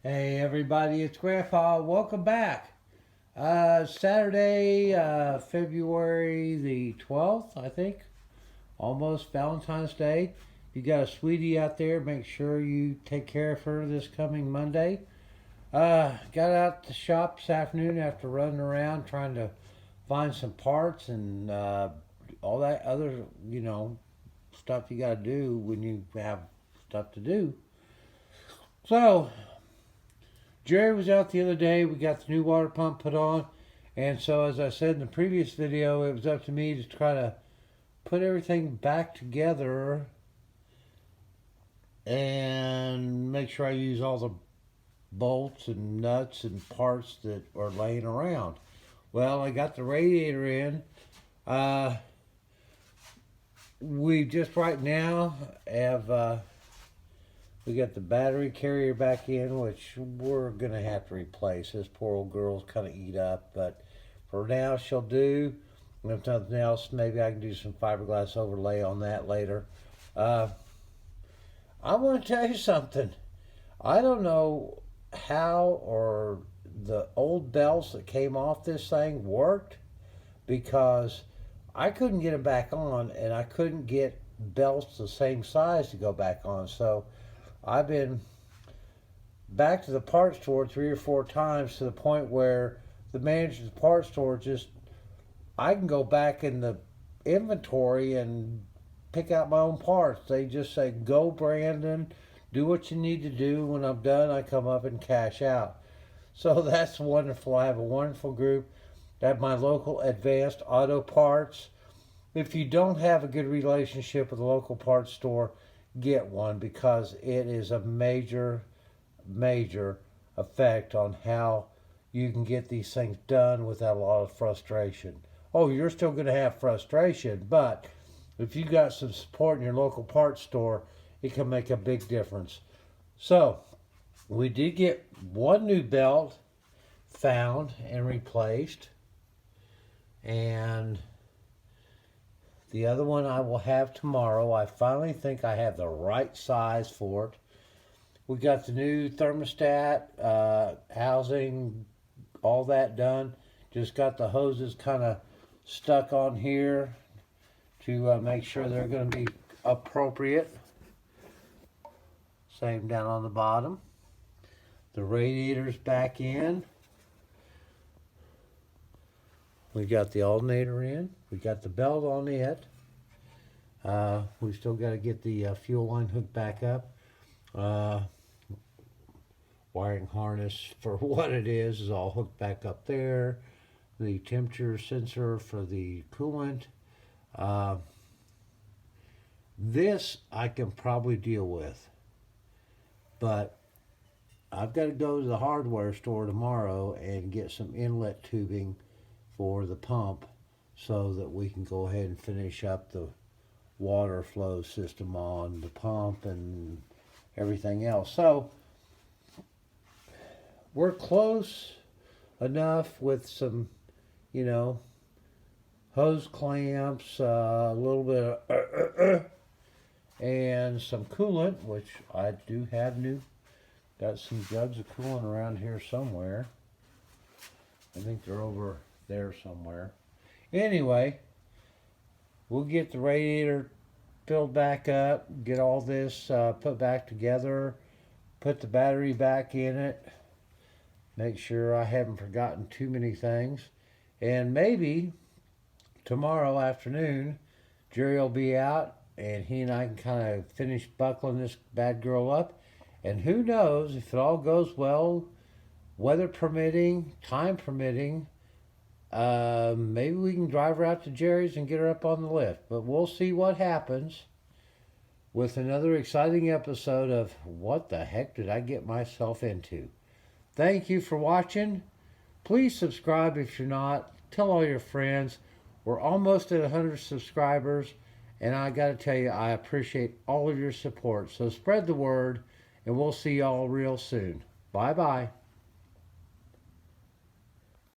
Hey everybody, it's Grandpa. Welcome back. Saturday, February the 12th, I think. Almost Valentine's Day. You got a sweetie out there, make sure you take care of her this coming Monday. Got out the shop this afternoon after running around trying to find some parts and all that other, stuff you got to do when you have stuff to do. So, Jerry was out the other day. We got the new water pump put on. And so, as I said in the previous video, it was up to me to try to put everything back together and make sure I use all the bolts and nuts and parts that are laying around. Well, I got the radiator in. We just right now have we got the battery carrier back in, which we're going to have to replace. This poor old girl's kind of eat up, but for now she'll do. If nothing else, maybe I can do some fiberglass overlay on that later. I want to tell you something. I don't know how or the old belts that came off this thing worked, because I couldn't get them back on, and I couldn't get belts the same size to go back on. So I've been back to the parts store 3 or 4 times, to the point where the manager of the parts store just, I can go back in the inventory and pick out my own parts. They just say, go Brandon, do what you need to do. When I'm done, I come up and cash out. So that's wonderful. I have a wonderful group at my local Advanced Auto Parts. If you don't have a good relationship with a local parts store, get one, because it is a major effect on how you can get these things done without a lot of frustration. Oh, you're still going to have frustration, but if you got some support in your local parts store, it can make a big difference. So we did get one new belt found and replaced, and the other one I will have tomorrow. I finally think I have the right size for it. We got the new thermostat, housing, all that done. Just got the hoses kind of stuck on here to make sure they're going to be appropriate. Same down on the bottom. The radiator's back in. We got the alternator in. We got the belt on it. We still got to get the fuel line hooked back up. Wiring harness for what it is all hooked back up there. The temperature sensor for the coolant. This I can probably deal with, but I've got to go to the hardware store tomorrow and get some inlet tubing for the pump, so that we can go ahead and finish up the water flow system on the pump and everything else. So we're close enough with some, hose clamps, a little bit of and some coolant, which I do have new. Got some jugs of coolant around here somewhere. I think they're over there somewhere. Anyway, we'll get the radiator filled back up, get all this put back together, put the battery back in it, make sure I haven't forgotten too many things, and maybe tomorrow afternoon Jerry will be out and he and I can kind of finish buckling this bad girl up. And who knows, if it all goes well, weather permitting, time permitting, maybe we can drive her out to Jerry's and get her up on the lift. But we'll see what happens with another exciting episode of What the Heck Did I Get Myself Into? Thank you for watching. Please subscribe if you're not. Tell all your friends. We're almost at 100 subscribers, and I got to tell you, I appreciate all of your support. So spread the word, and we'll see y'all real soon. Bye-bye.